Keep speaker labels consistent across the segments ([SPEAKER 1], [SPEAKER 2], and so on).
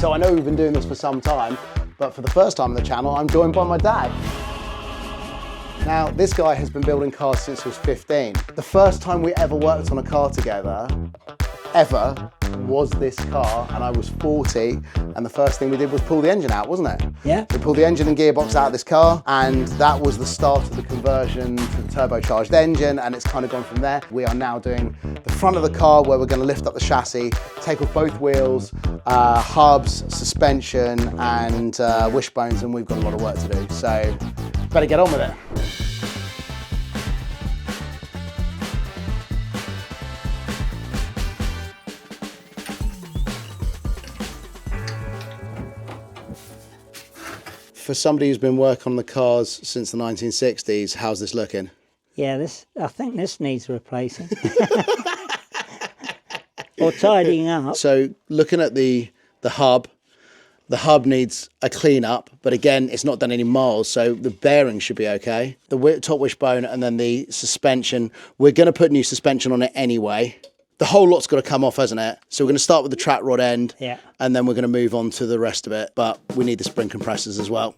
[SPEAKER 1] So I know we've been doing this for some time, but for the first time on the channel, I'm joined by my dad. Now, this guy has been building cars since he was 15. The first time we ever worked on a car together, ever, was this car, and I was 40, and the first thing we did was pull the engine out, wasn't it?
[SPEAKER 2] Yeah.
[SPEAKER 1] We pulled the engine and gearbox out of this car, and that was the start of the conversion to the turbocharged engine, and it's kind of gone from there. We are now doing the front of the car, where we're going to lift up the chassis, take off both wheels, hubs, suspension, and wishbones, and we've got a lot of work to do, so better get on with it. For somebody who's been working on the cars since the 1960s, how's this looking?
[SPEAKER 2] Yeah, I think this needs replacing. Or tidying up.
[SPEAKER 1] So looking at the hub needs a clean up, but again, it's not done any miles, so the bearings should be okay. The top wishbone and then the suspension, we're going to put new suspension on it anyway. The whole lot's got to come off, hasn't it? So we're going to start with the track rod end,
[SPEAKER 2] yeah,
[SPEAKER 1] and then we're going to move on to the rest of it, but we need the spring compressors as well.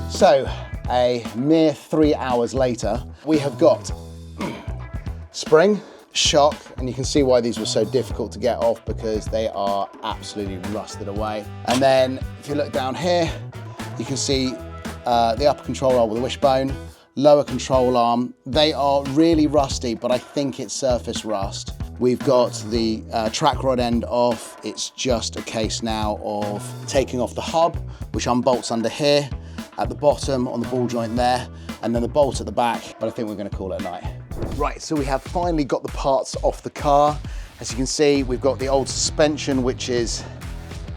[SPEAKER 1] So, a mere 3 hours later, we have got spring, shock, and you can see why these were so difficult to get off because they are absolutely rusted away. And then, if you look down here, you can see the upper control arm with the wishbone, lower control arm. They are really rusty, but I think it's surface rust. We've got the track rod end off. It's just a case now of taking off the hub, which unbolts under here, at the bottom on the ball joint there, and then the bolt at the back, but I think we're going to call it a night. Right, so we have finally got the parts off the car. As you can see, we've got the old suspension, which is,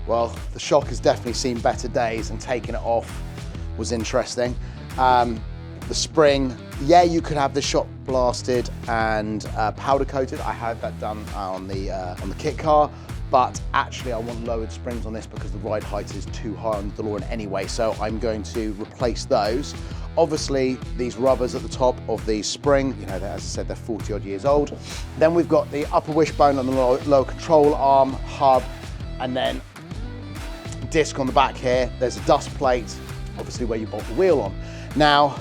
[SPEAKER 1] well, the shock has definitely seen better days, and taking it off was interesting. The spring, yeah, you could have the shock blasted and powder coated. I had that done on the kit car, but actually I want lowered springs on this because the ride height is too high on the DeLorean anyway, so I'm going to replace those. Obviously, these rubbers at the top of the spring, you know, as I said, they're 40 odd years old. Then we've got the upper wishbone on the lower control arm, hub, and then disc on the back here. There's a dust plate, obviously where you bolt the wheel on. Now,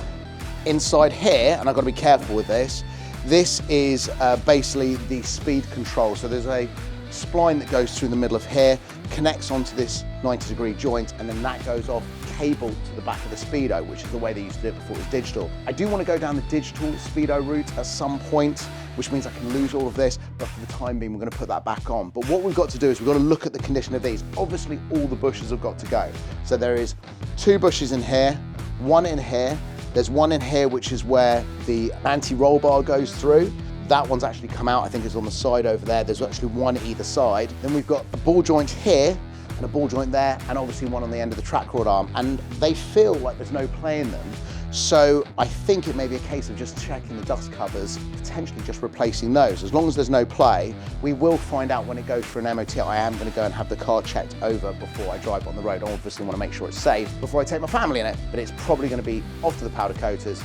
[SPEAKER 1] inside here, and I've got to be careful with this, this is basically the speed control. So there's a spline that goes through the middle of here, connects onto this 90-degree joint, and then that goes off cable to the back of the Speedo, which is the way they used to do it before it was digital. I do want to go down the digital Speedo route at some point, which means I can lose all of this, but for the time being, we're going to put that back on. But what we've got to do is we've got to look at the condition of these. Obviously, all the bushes have got to go. So there is 2 bushes in here, 1 in here. There's 1 in here, which is where the anti-roll bar goes through. That one's actually come out, I think it's on the side over there. There's actually 1 either side. Then we've got a ball joint here and a ball joint there, and obviously 1 on the end of the track rod arm. And they feel like there's no play in them. So I think it may be a case of just checking the dust covers, potentially just replacing those. As long as there's no play, we will find out when it goes for an MOT. I am going to go and have the car checked over before I drive on the road. I obviously want to make sure it's safe before I take my family in it, but it's probably going to be off to the powder coaters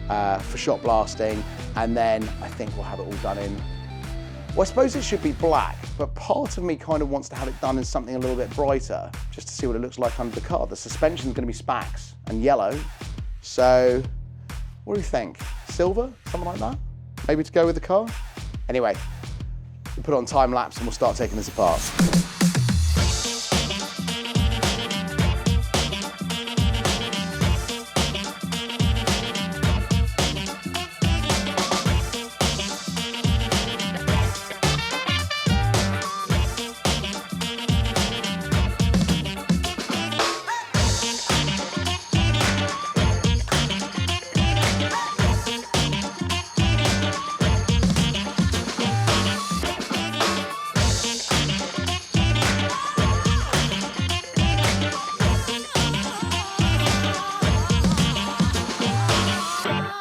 [SPEAKER 1] for shot blasting, and then I think we'll have it all done in, well, I suppose it should be black, but part of me kind of wants to have it done in something a little bit brighter, just to see what it looks like under the car. The suspension's going to be Spax and yellow. So, what do you think? Silver? Something like that? Maybe to go with the car? Anyway, we'll put it on time lapse and we'll start taking this apart.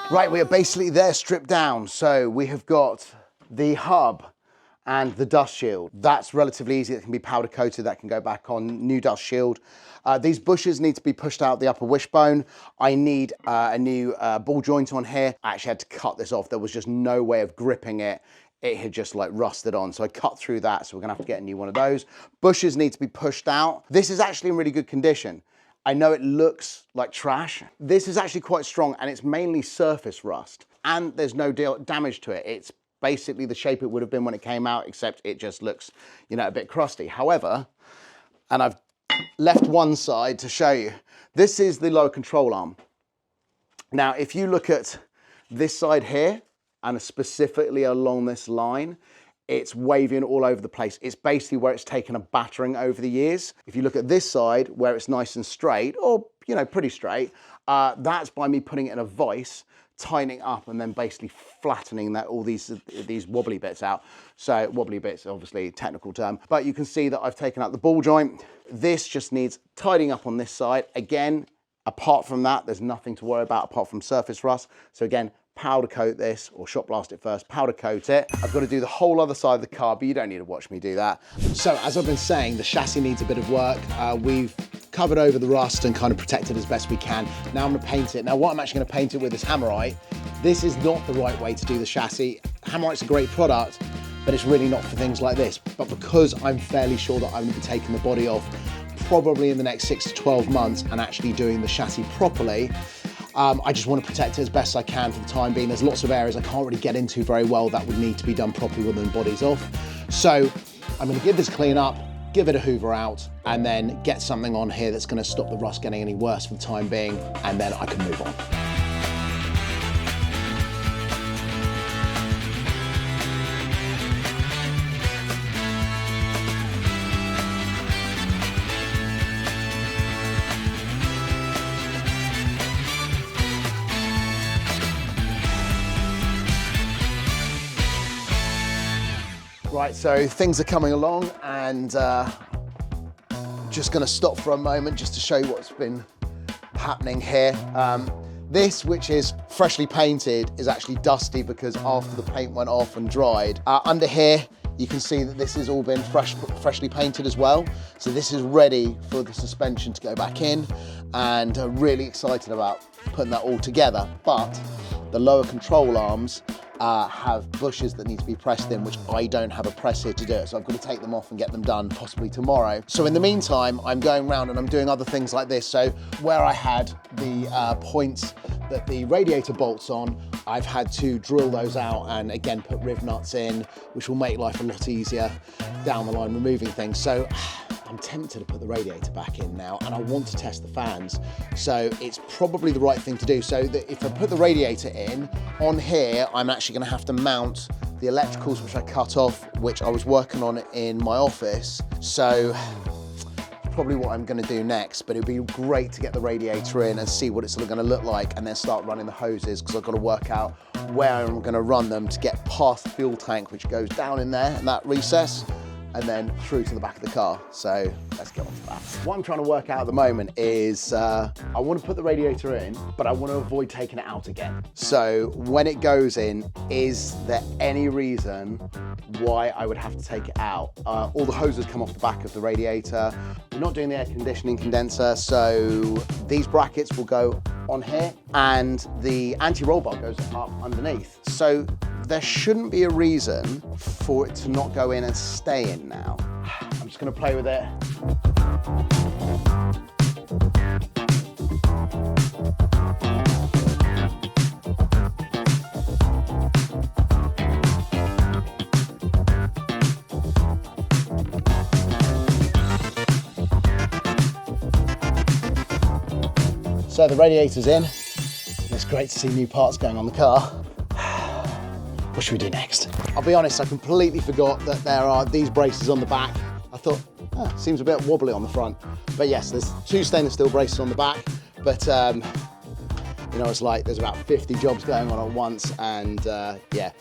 [SPEAKER 1] Right, we are basically there stripped down. So we have got the hub and the dust shield. That's relatively easy. It can be powder coated, that can go back on, new dust shield. These bushes need to be pushed out the upper wishbone. I need a new ball joint on here. I actually had to cut this off. There was just no way of gripping it. It had just like rusted on. So I cut through that. So we're gonna have to get a new one of those. Bushes need to be pushed out. This is actually in really good condition. I know it looks like trash. This is actually quite strong and it's mainly surface rust and there's no damage to it. It's basically the shape it would have been when it came out, except it just looks, you know, a bit crusty. However, and I've left one side to show you, this is the lower control arm. Now, if you look at this side here and specifically along this line, it's waving all over the place. It's basically where it's taken a battering over the years. If you look at this side where it's nice and straight, or, you know, pretty straight, that's by me putting it in a vise, tightening up and then basically flattening that all these wobbly bits out. So wobbly bits, obviously a technical term, but you can see that I've taken out the ball joint. This just needs tidying up on this side. Again, apart from that, there's nothing to worry about apart from surface rust. So again, powder coat this, or shot blast it first, powder coat it. I've got to do the whole other side of the car, but you don't need to watch me do that. So as I've been saying, the chassis needs a bit of work. We've covered over the rust and kind of protected as best we can. Now I'm gonna paint it. Now what I'm actually gonna paint it with is Hammerite. This is not the right way to do the chassis. Hammerite's a great product, but it's really not for things like this. But because I'm fairly sure that I'm gonna be taking the body off probably in the next 6 to 12 months and actually doing the chassis properly, I just want to protect it as best I can for the time being. There's lots of areas I can't really get into very well that would need to be done properly when the body's off. So I'm going to give this clean up, give it a hoover out, and then get something on here that's going to stop the rust getting any worse for the time being, and then I can move on. Right, so things are coming along and just gonna stop for a moment just to show you what's been happening here. This, which is freshly painted, is actually dusty because after the paint went off and dried. Under here, you can see that this has all been freshly painted as well. So this is ready for the suspension to go back in, and really excited about putting that all together. But the lower control arms have bushes that need to be pressed in, which I don't have a press here to do it. So I've got to take them off and get them done possibly tomorrow. So in the meantime, I'm going around and I'm doing other things like this. So where I had the points that the radiator bolts on, I've had to drill those out and again put riv nuts in, which will make life a lot easier down the line removing things. So I'm tempted to put the radiator back in now, and I want to test the fans. So it's probably the right thing to do. So that if I put the radiator in, on here, I'm actually gonna have to mount the electricals, which I cut off, which I was working on in my office. So probably what I'm gonna do next, but it'd be great to get the radiator in and see what it's gonna look like, and then start running the hoses, because I've got to work out where I'm gonna run them to get past the fuel tank, which goes down in there, in that recess, and then through to the back of the car. So let's get on to that. What I'm trying to work out at the moment is I want to put the radiator in, but I want to avoid taking it out again. So when it goes in, is there any reason why I would have to take it out? All the hoses come off the back of the radiator. We're not doing the air conditioning condenser, so these brackets will go on here, and the anti-roll bar goes up underneath. So there shouldn't be a reason for it to not go in and stay in now. I'm just gonna play with it. So the radiator's in. It's great to see new parts going on the car. What should we do next? I'll be honest, I completely forgot that there are these braces on the back. I thought, seems a bit wobbly on the front. But yes, there's 2 stainless steel braces on the back, but you know, it's like there's about 50 jobs going on at once, and yeah,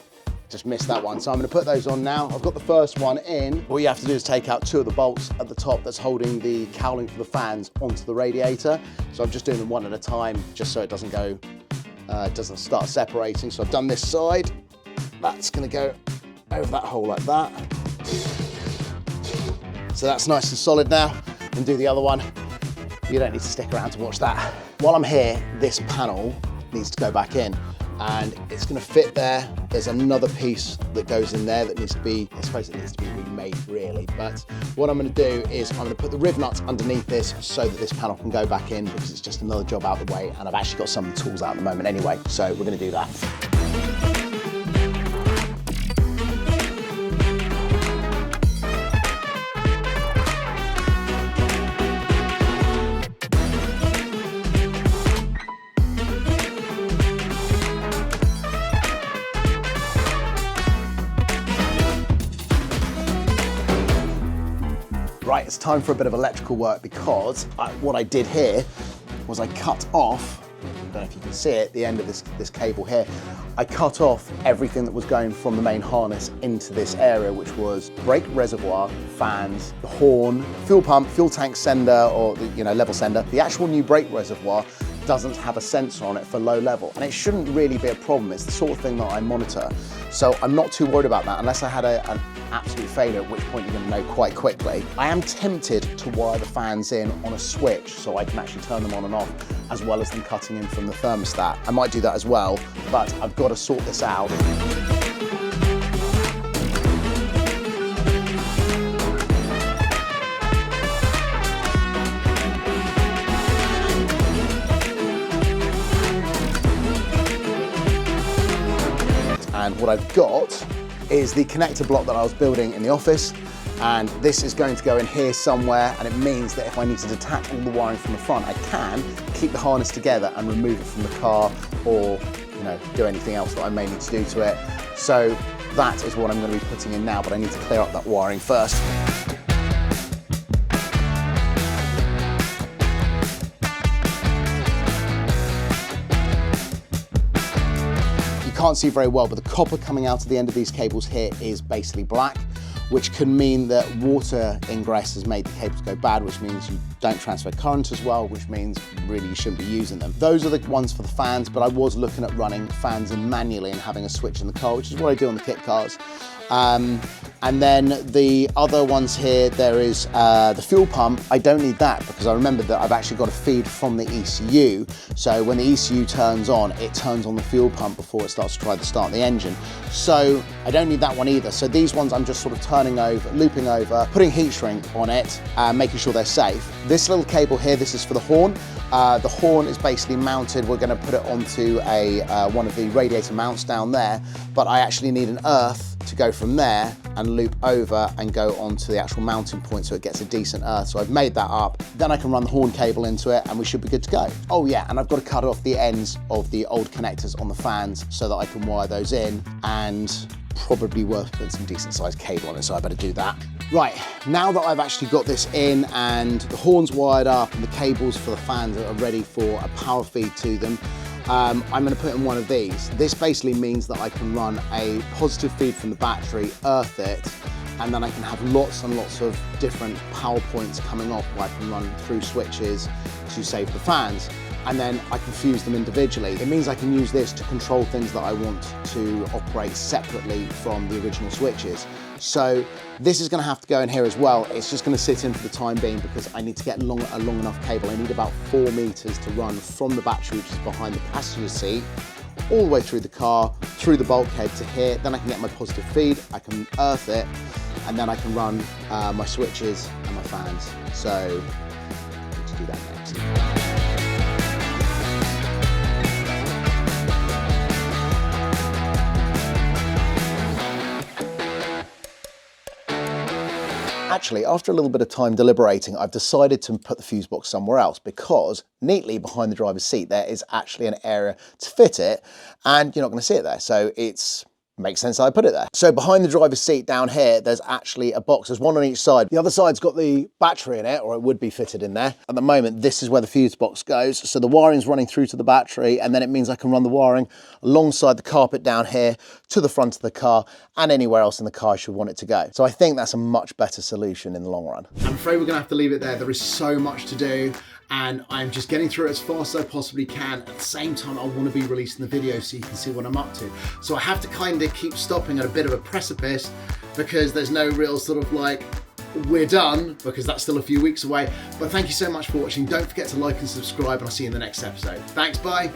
[SPEAKER 1] just missed that one. So I'm gonna put those on now. I've got the first one in. All you have to do is take out 2 of the bolts at the top that's holding the cowling for the fans onto the radiator. So I'm just doing them one at a time, just so it doesn't go it doesn't start separating. So I've done this side. That's gonna go over that hole like that. So that's nice and solid now. And do the other one. You don't need to stick around to watch that. While I'm here, this panel needs to go back in and it's gonna fit there. There's another piece that goes in there that needs to be, I suppose it needs to be remade really, but what I'm gonna do is I'm gonna put the riv nuts underneath this so that this panel can go back in because it's just another job out of the way and I've actually got some of the tools out at the moment anyway, so we're gonna do that. Right, it's time for a bit of electrical work because what I did here was I cut off, I don't know if you can see it, the end of this cable here. I cut off everything that was going from the main harness into this area, which was brake reservoir, fans, the horn, fuel pump, fuel tank sender, or the level sender. The actual new brake reservoir doesn't have a sensor on it for low level, and it shouldn't really be a problem. It's the sort of thing that I monitor, so I'm not too worried about that unless I had an absolute failure, at which point you're going to know quite quickly. I am tempted to wire the fans in on a switch so I can actually turn them on and off, as well as them cutting in from the thermostat. I might do that as well, but I've got to sort this out. And what I've got is the connector block that I was building in the office, and this is going to go in here somewhere, and it means that if I need to detach all the wiring from the front, I can keep the harness together and remove it from the car, or do anything else that I may need to do to it. So that is what I'm going to be putting in now, but I need to clear up that wiring first. Can't see very well, but the copper coming out of the end of these cables here is basically black, which can mean that water ingress has made the cables go bad, which means you don't transfer current as well, which means really you shouldn't be using them. Those are the ones for the fans, but I was looking at running fans in manually and having a switch in the car, which is what I do on the kit cars. And then the other ones here, there is the fuel pump. I don't need that because I remember that I've actually got a feed from the ECU. So when the ECU turns on, it turns on the fuel pump before it starts to try to start the engine. So I don't need that one either. So these ones I'm just sort of turning over, looping over, putting heat shrink on it, making sure they're safe. This little cable here, this is for the horn. The horn is basically mounted. We're going to put it onto one of the radiator mounts down there, but I actually need an earth to go from there and loop over and go onto the actual mounting point so it gets a decent earth. So I've made that up. Then I can run the horn cable into it and we should be good to go. Oh yeah, and I've got to cut off the ends of the old connectors on the fans so that I can wire those in, and probably worth putting some decent sized cable on it, so I better do that. Right, now that I've actually got this in and the horn's wired up and the cables for the fans are ready for a power feed to them, I'm going to put in one of these. This basically means that I can run a positive feed from the battery, earth it, and then I can have lots and lots of different power points coming off where I can run through switches to save the fans. And then I can fuse them individually. It means I can use this to control things that I want to operate separately from the original switches. So this is going to have to go in here as well. It's just going to sit in for the time being because I need to get a long enough cable. I need about 4 meters to run from the battery, which is behind the passenger seat, all the way through the car, through the bulkhead to here. Then I can get my positive feed, I can earth it, and then I can run my switches and my fans. So I need to do that next. Actually, after a little bit of time deliberating, I've decided to put the fuse box somewhere else because neatly behind the driver's seat there is actually an area to fit it, and you're not going to see it there. So makes sense that I put it there. So behind the driver's seat down here, there's actually a box. There's one on each side. The other side's got the battery in it, or it would be fitted in there. At the moment, this is where the fuse box goes. So the wiring's running through to the battery, and then it means I can run the wiring alongside the carpet down here to the front of the car and anywhere else in the car I should want it to go. So I think that's a much better solution in the long run. I'm afraid we're gonna have to leave it there. There is so much to do. and I'm just getting through it as fast as I possibly can. At the same time, I want to be releasing the video so you can see what I'm up to. So I have to kind of keep stopping at a bit of a precipice because there's no real sort of like, we're done, because that's still a few weeks away. But thank you so much for watching. Don't forget to like and subscribe, and I'll see you in the next episode. Thanks, bye.